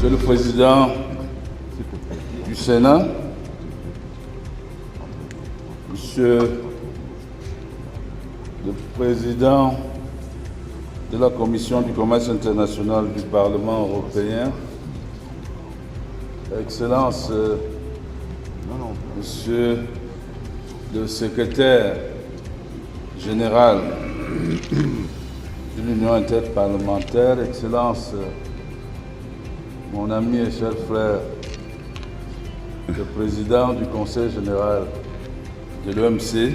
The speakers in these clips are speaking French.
Monsieur le Président du Sénat, Monsieur le Président de la Commission du commerce international du Parlement européen, Excellences, Monsieur le Secrétaire général de l'Union interparlementaire, Excellences, mon ami et cher frère, le Président du Conseil général de l'OMC,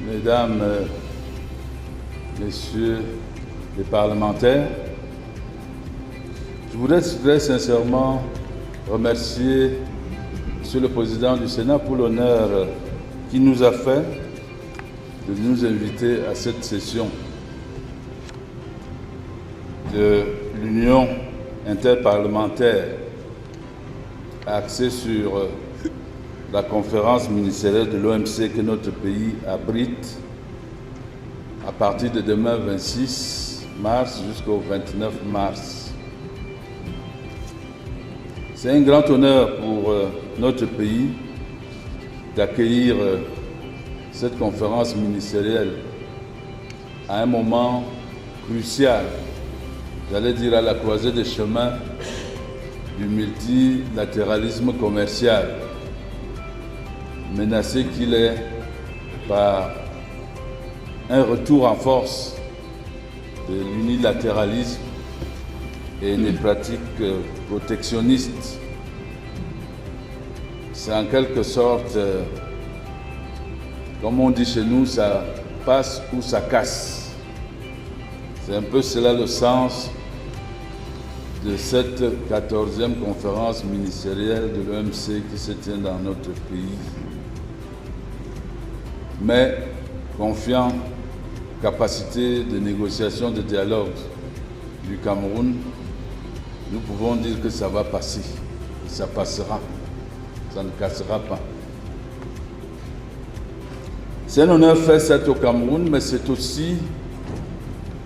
Mesdames, Messieurs les parlementaires, je voudrais très sincèrement remercier Monsieur le Président du Sénat pour l'honneur qu'il nous a fait de nous inviter à cette session de l'Union interparlementaire axée sur la conférence ministérielle de l'OMC que notre pays abrite à partir de demain 26 mars jusqu'au 29 mars. C'est un grand honneur pour notre pays d'accueillir cette conférence ministérielle à un moment crucial, j'allais dire à la croisée des chemins du multilatéralisme commercial, menacé qu'il est par un retour en force de l'unilatéralisme et des pratiques protectionnistes. C'est en quelque sorte, comme on dit chez nous, ça passe ou ça casse. C'est un peu cela le sens de cette 14e conférence ministérielle de l'OMC qui se tient dans notre pays. Mais confiant capacité de négociation, de dialogue du Cameroun, nous pouvons dire que ça va passer, ça passera, ça ne cassera pas. C'est un honneur faire ça au Cameroun, mais c'est aussi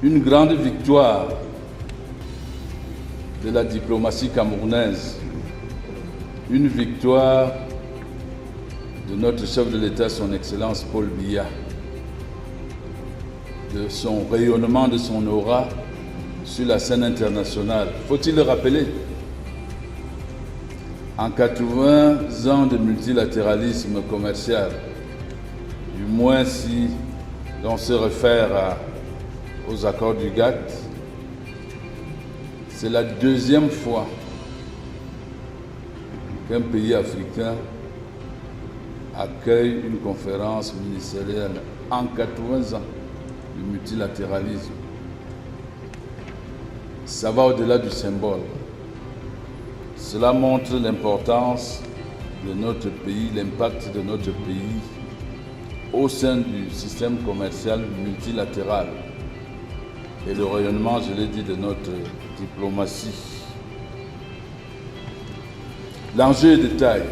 une grande victoire de la diplomatie camerounaise, une victoire de notre chef de l'État, son Excellence Paul Biya, de son rayonnement, de son aura sur la scène internationale. Faut-il le rappeler? En 80 ans de multilatéralisme commercial, du moins si l'on se réfère aux accords du GATT, c'est la deuxième fois qu'un pays africain accueille une conférence ministérielle en 80 ans du multilatéralisme. Ça va au-delà du symbole. Cela montre l'importance de notre pays, l'impact de notre pays au sein du système commercial multilatéral et le rayonnement, je l'ai dit, de notre diplomatie. L'enjeu est de taille.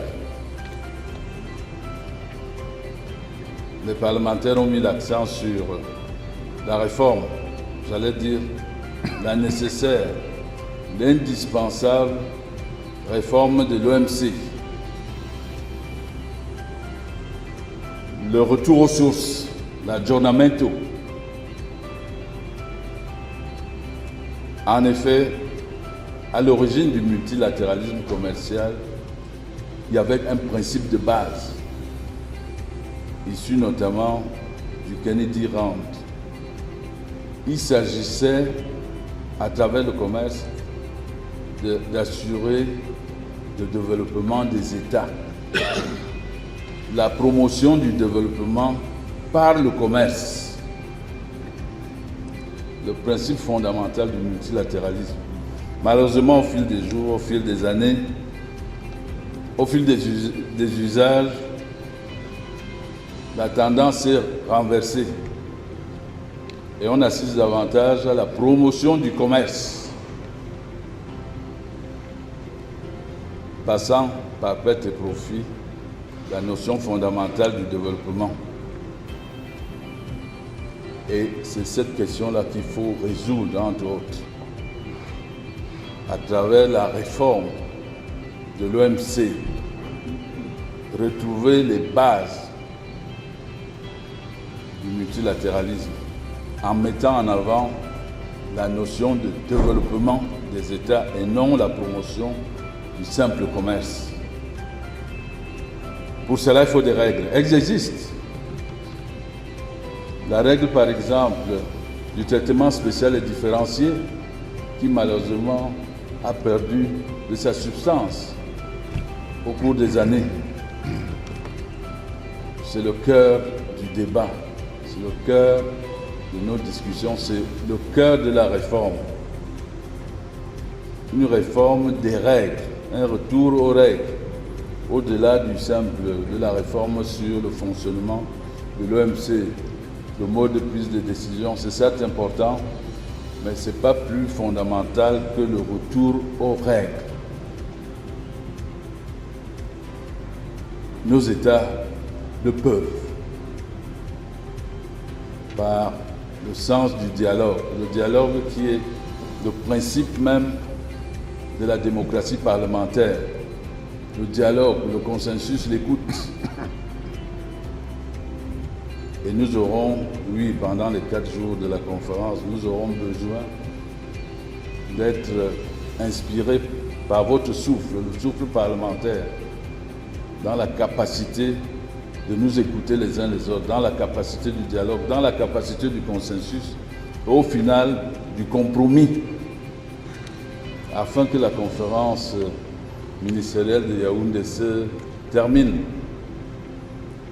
Les parlementaires ont mis l'accent sur la réforme, j'allais dire la nécessaire, l'indispensable réforme de l'OMC. Le retour aux sources, l'aggiornamento. En effet, à l'origine du multilatéralisme commercial, il y avait un principe de base, issu notamment du Kennedy Round. Il s'agissait, à travers le commerce, d'assurer le développement des États, la promotion du développement par le commerce, le principe fondamental du multilatéralisme. Malheureusement, au fil des jours, au fil des années, au fil des usages, la tendance s'est renversée et on assiste davantage à la promotion du commerce, passant par perte et profit la notion fondamentale du développement. Et c'est cette question-là qu'il faut résoudre, entre autres. à travers la réforme de l'OMC, retrouver les bases du multilatéralisme en mettant en avant la notion de développement des États et non la promotion du simple commerce. Pour cela, il faut des règles. Elles existent. La règle, par exemple, du traitement spécial et différencié, qui malheureusement a perdu de sa substance au cours des années. C'est le cœur du débat, c'est le cœur de nos discussions, c'est le cœur de la réforme. Une réforme des règles, un retour aux règles, au-delà du simple de la réforme sur le fonctionnement de l'OMC, le mode de prise de décision, c'est certes important, mais ce n'est pas plus fondamental que le retour aux règles. Nos États le peuvent, par le sens du dialogue. Le dialogue qui est le principe même de la démocratie parlementaire. Le dialogue, le consensus, l'écoute. Et nous aurons, oui, pendant les 4 jours de la conférence, nous aurons besoin d'être inspirés par votre souffle, le souffle parlementaire, dans la capacité de nous écouter les uns les autres, dans la capacité du dialogue, dans la capacité du consensus, et au final du compromis, afin que la conférence ministérielle de Yaoundé se termine,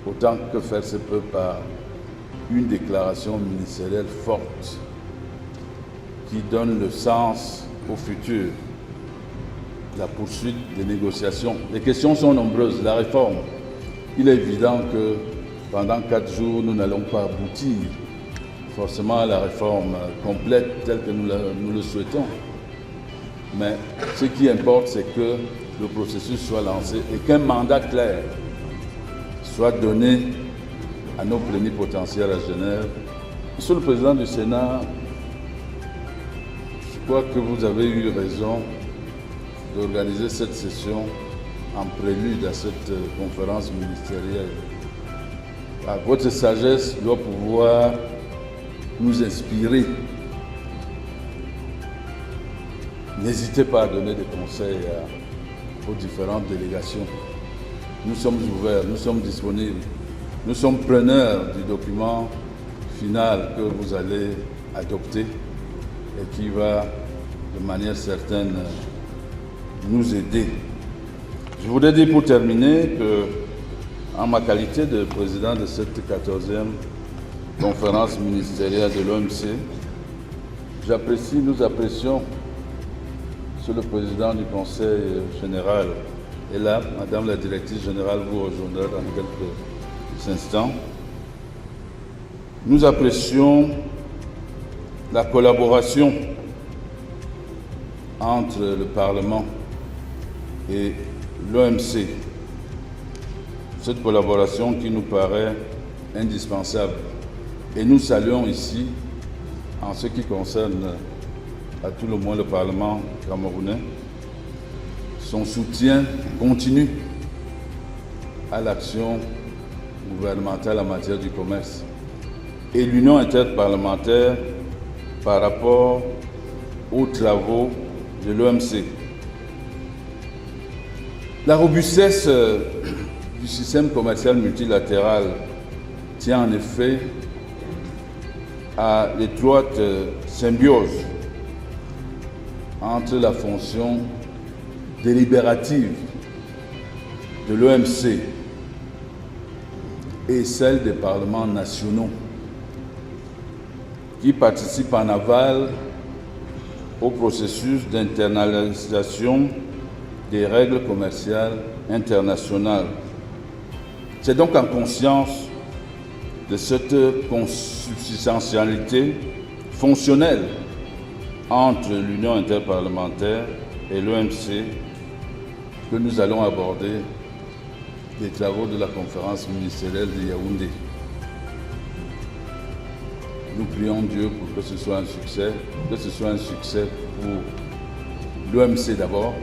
autant que faire se peut par une déclaration ministérielle forte qui donne le sens au futur, la poursuite des négociations. Les questions sont nombreuses. La réforme, il est évident que pendant 4 jours, nous n'allons pas aboutir forcément à la réforme complète telle que nous le souhaitons. Mais ce qui importe, c'est que le processus soit lancé et qu'un mandat clair soit donné à nos plénipotentiaires à Genève. Monsieur le Président du Sénat, je crois que vous avez eu raison d'organiser cette session en prélude à cette conférence ministérielle. Votre sagesse doit pouvoir nous inspirer. N'hésitez pas à donner des conseils aux différentes délégations. Nous sommes ouverts, nous sommes disponibles. Nous sommes preneurs du document final que vous allez adopter et qui va de manière certaine nous aider. Je voudrais dire pour terminer que, en ma qualité de président de cette 14e conférence ministérielle de l'OMC, nous apprécions, Monsieur le Président du Conseil général, et là, Madame la Directrice générale vous rejoindra dans quelques instants. Nous apprécions la collaboration entre le Parlement et l'OMC. Cette collaboration qui nous paraît indispensable. Et nous saluons ici, en ce qui concerne à tout le moins le Parlement camerounais, son soutien continu à l'action gouvernementale en matière du commerce et l'union interparlementaire par rapport aux travaux de l'OMC. La robustesse du système commercial multilatéral tient en effet à l'étroite symbiose entre la fonction délibérative de l'OMC et celle des parlements nationaux qui participent en aval au processus d'internalisation des règles commerciales internationales. C'est donc en conscience de cette consubstantialité fonctionnelle entre l'Union interparlementaire et l'OMC que nous allons aborder les travaux de la conférence ministérielle de Yaoundé. Nous prions Dieu pour que ce soit un succès pour l'OMC d'abord,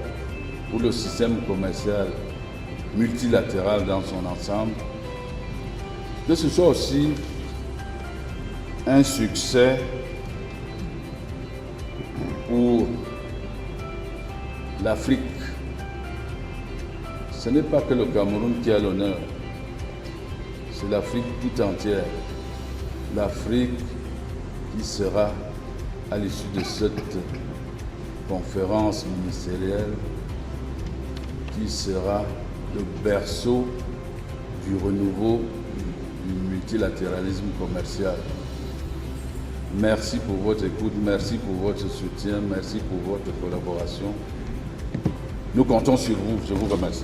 pour le système commercial multilatéral dans son ensemble, que ce soit aussi un succès pour l'Afrique. Ce n'est pas que le Cameroun qui a l'honneur, c'est l'Afrique tout entière. L'Afrique qui sera, à l'issue de cette conférence ministérielle, qui sera le berceau du renouveau du multilatéralisme commercial. Merci pour votre écoute, merci pour votre soutien, merci pour votre collaboration. Nous comptons sur vous, je vous remercie.